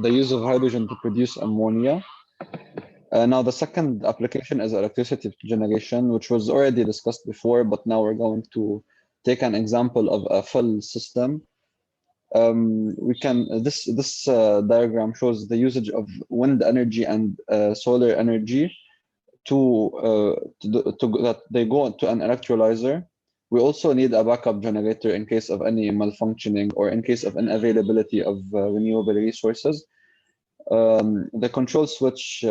the use of hydrogen to produce ammonia. Now, the second application is electricity generation, which was already discussed before, but now we're going to take an example of a full system. We can this diagram shows the usage of wind energy and solar energy that they go to an electrolyzer. We also need a backup generator in case of any malfunctioning or in case of unavailability of renewable resources. The control switch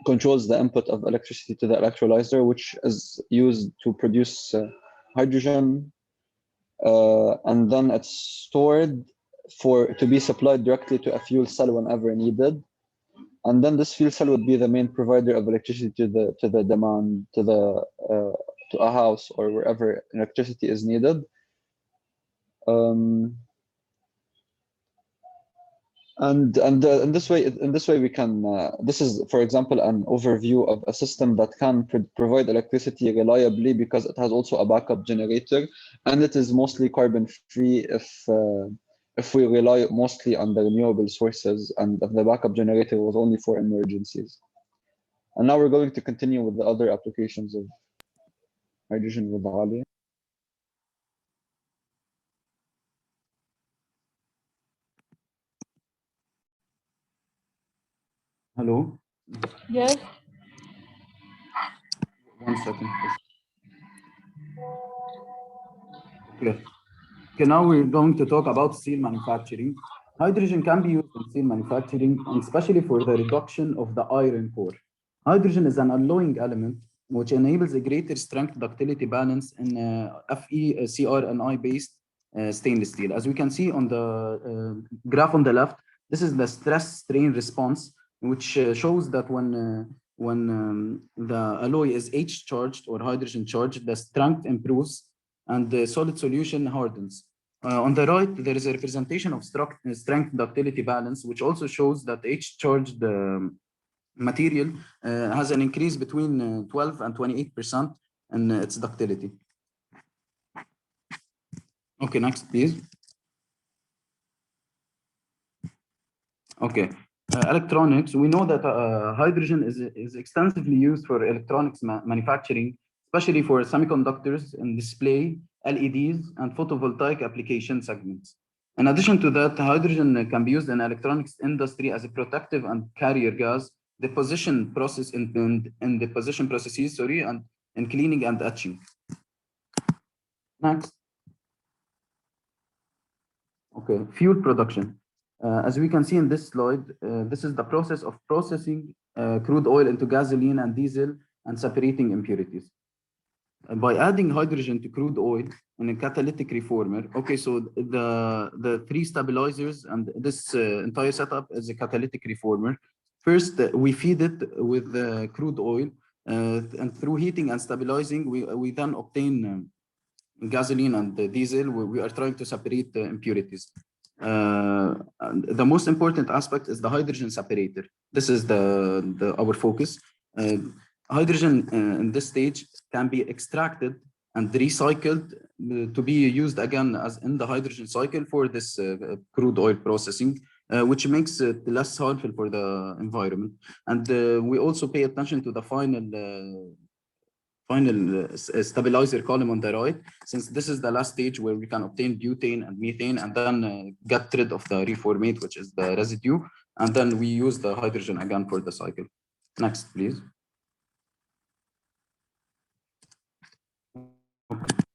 controls the input of electricity to the electrolyzer, which is used to produce hydrogen, and then it's stored to be supplied directly to a fuel cell whenever needed. And then this fuel cell would be the main provider of electricity to the demand, to a house or wherever electricity is needed. And in this way we can this is, for example, an overview of a system that can provide electricity reliably because it has also a backup generator, and it is mostly carbon free if we rely mostly on the renewable sources, and if the backup generator was only for emergencies. And now we're going to continue with the other applications of hydrogen with Ali. Hello? Yes. 1 second, please. Okay, now we're going to talk about steel manufacturing. Hydrogen can be used in steel manufacturing, and especially for the reduction of the iron core. Hydrogen is an alloying element which enables a greater strength ductility balance in Fe, Cr, and I-based stainless steel. As we can see on the graph on the left, this is the stress-strain response, which shows that when the alloy is H charged or hydrogen charged, the strength improves and the solid solution hardens. On the right, there is a representation of strength ductility balance, which also shows that H charged material has an increase between 12 and 28% in its ductility. Okay, next, please. Okay, electronics. We know that hydrogen is extensively used for electronics manufacturing, especially for semiconductors and display, LEDs, and photovoltaic application segments. In addition to that, hydrogen can be used in electronics industry as a protective and carrier gas, deposition process in deposition processes, and in cleaning and etching. Next. Okay, fuel production. As we can see in this slide, this is the process of processing crude oil into gasoline and diesel and separating impurities. By adding hydrogen to crude oil in a catalytic reformer, okay, so the three stabilizers and this entire setup is a catalytic reformer. First, we feed it with crude oil, and through heating and stabilizing, we then obtain gasoline and diesel. We are trying to separate the impurities. And the most important aspect is the hydrogen separator. This is our focus. Hydrogen in this stage can be extracted and recycled to be used again as in the hydrogen cycle for this crude oil processing, which makes it less harmful for the environment. And we also pay attention to the final stabilizer column on the right, since this is the last stage where we can obtain butane and methane and then get rid of the reformate, which is the residue, and then we use the hydrogen again for the cycle. Next, please.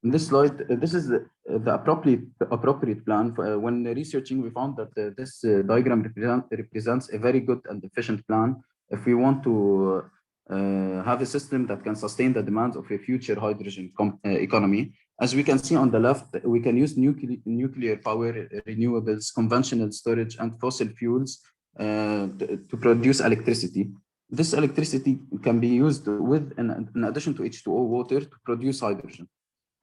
In this slide, this is the appropriate plan. When researching, we found that this diagram represents a very good and efficient plan if we want to have a system that can sustain the demands of a future hydrogen economy. As we can see on the left, we can use nuclear power, renewables, conventional storage, and fossil fuels to produce electricity. This electricity can be used with, in addition to H2O water, to produce hydrogen.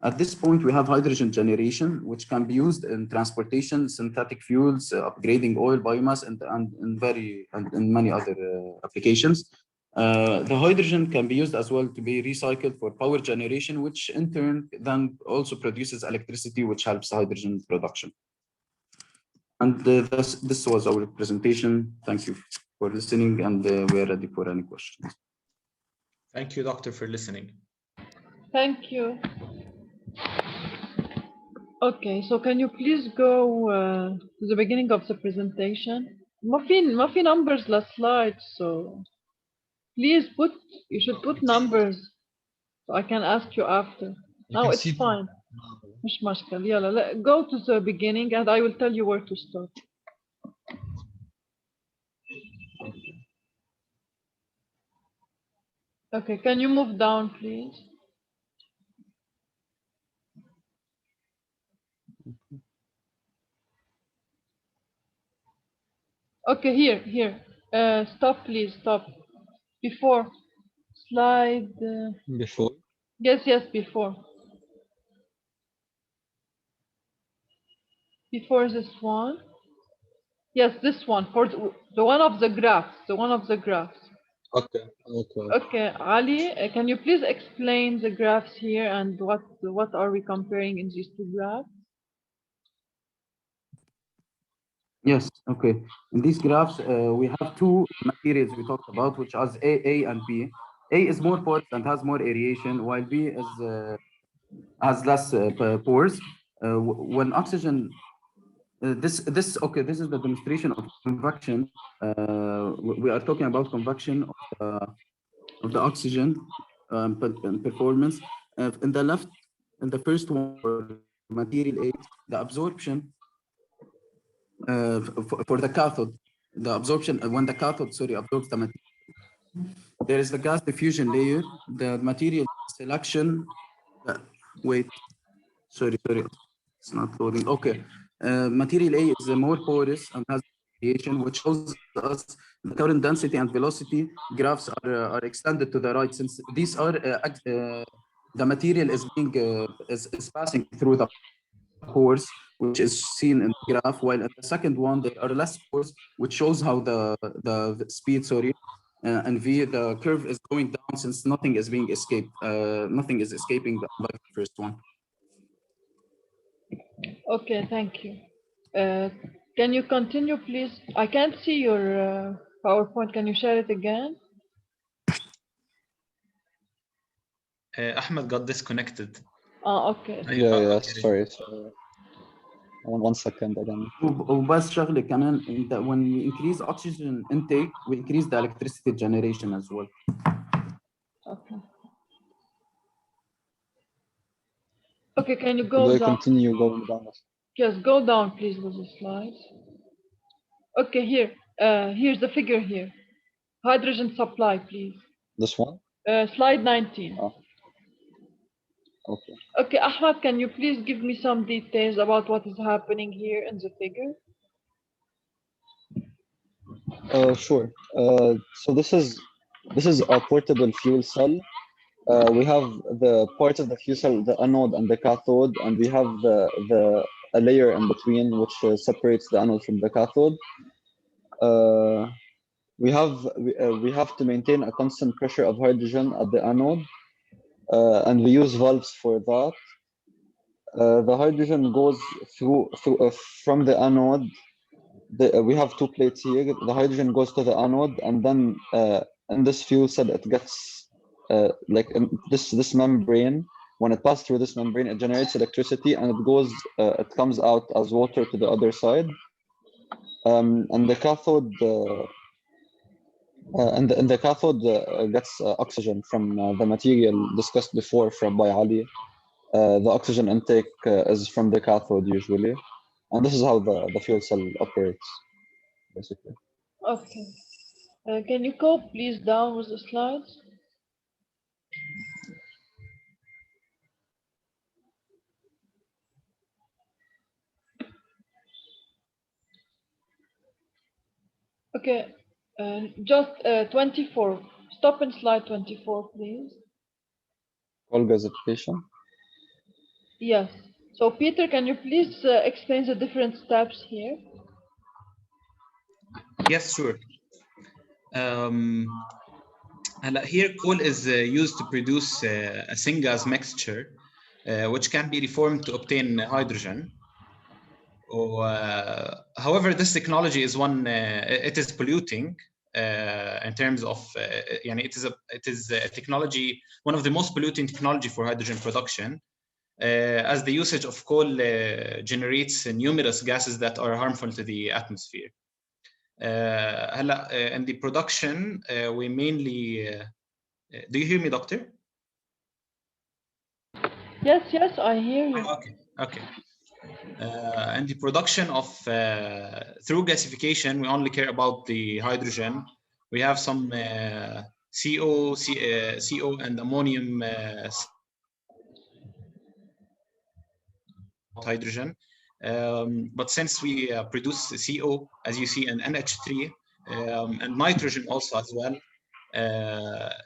At this point, we have hydrogen generation, which can be used in transportation, synthetic fuels, upgrading oil, biomass, and in many other applications. The hydrogen can be used as well to be recycled for power generation, which in turn then also produces electricity, which helps hydrogen production. And this was our presentation. Thank you for listening, and we are ready for any questions. Thank you, Doctor, for listening. Thank you. Okay, so can you please go to the beginning of the presentation? ما في numbers last slide, so please you should put numbers so I can ask you after. Now it's fine. مش مشكلة. يلا, go to the beginning and I will tell you where to start. Okay, can you move down, please? Okay, here. Stop, please, stop. Before. Slide. Before. Yes, before. Before this one. Yes, this one, for the one of the graphs, Okay. Okay, Ali, can you please explain the graphs here and what are we comparing in these two graphs? Yes, okay. In these graphs, we have two materials we talked about, which are A and B. A is more porous and has more aeration, while B has less pores. When oxygen, this is the demonstration of convection. We are talking about convection of the oxygen performance. In the left, in the first one, material A, the absorption for the cathode, the absorption when the cathode absorbs the material, there is the gas diffusion layer, the material selection. Wait, sorry, it's not loading. Okay, material A is more porous and has radiation, which shows us the current density and velocity graphs are extended to the right, since these are the material is being is passing through the pores, which is seen in the graph, while in the second one there are less pores, which shows how the speed, and V, the curve is going down since nothing is being escaped. Nothing is escaping like the first one. Okay, thank you. Can you continue, please? I can't see your PowerPoint. Can you share it again? Ahmed got disconnected. Okay. Yeah, sorry. One second again. وبس شغله كمان when we increase oxygen intake, we increase the electricity generation as well. Okay. Okay, can you go down? Continue going down. Yes, go down, please, with the slides. Okay, here's the figure here. Hydrogen supply, please. This one? Slide 19. Oh. Okay. Okay, Ahmad, can you please give me some details about what is happening here in the figure? Sure. So this is a portable fuel cell. We have the part of the fuel cell, the anode and the cathode, and we have a layer in between which separates the anode from the cathode. We have to maintain a constant pressure of hydrogen at the anode, and we use valves for that. The hydrogen goes through from the anode. We have two plates here. The hydrogen goes to the anode, and then in this fuel cell, it gets like in this membrane. When it passes through this membrane, it generates electricity, and it comes out as water to the other side. And the cathode. And the cathode gets oxygen from the material discussed before by Ali. The oxygen intake is from the cathode usually, and this is how the fuel cell operates, basically. Okay. Can you go please down with the slides? Okay. Just 24. Stop in slide 24, please. All gasification. Yes. So Peter, can you please explain the different steps here? Yes, sure. Here coal is used to produce a syngas mixture, which can be reformed to obtain hydrogen. However, this technology is one. It is polluting in terms of. It is a technology, one of the most polluting technology for hydrogen production, as the usage of coal generates numerous gases that are harmful to the atmosphere. In the production, we mainly. Do you hear me, doctor? Yes, I hear you. Okay. And the production of through gasification, we only care about the hydrogen. We have some CO and ammonium hydrogen. But since we produce CO, as you see, and NH3 and nitrogen also as well,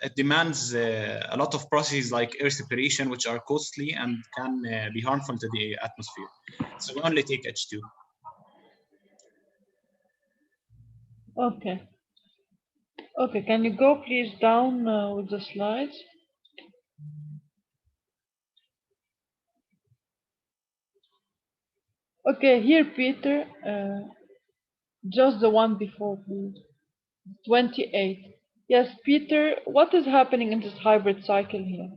it demands a lot of processes like air separation, which are costly and can be harmful to the atmosphere. So we only take H2. Okay. Okay, can you go please down with the slides? Okay, here, Peter, just the one before, please. 28. Yes, Peter, what is happening in this hybrid cycle here?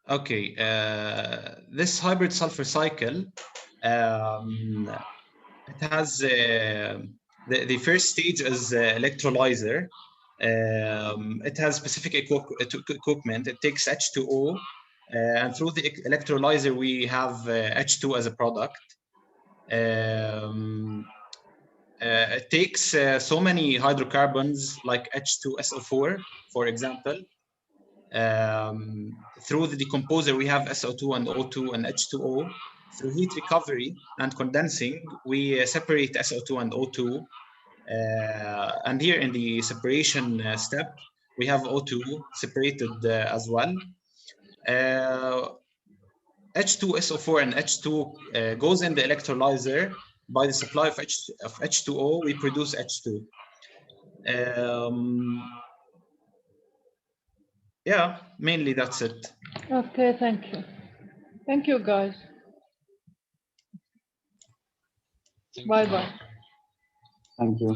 Okay, this hybrid sulfur cycle, it has the first stage is electrolyzer. It has specific equipment. It takes H2O, and through the electrolyzer we have H2 as a product. It takes so many hydrocarbons like H2SO4, for example. Through the decomposer, we have SO2 and O2 and H2O. Through heat recovery and condensing, we separate SO2 and O2. And here in the separation step, we have O2 separated as well. H2SO4 and H2 goes in the electrolyzer. By the supply of H2O, we produce H2. Yeah, mainly that's it. Okay, thank you. Thank you, guys. Bye-bye. Thank you.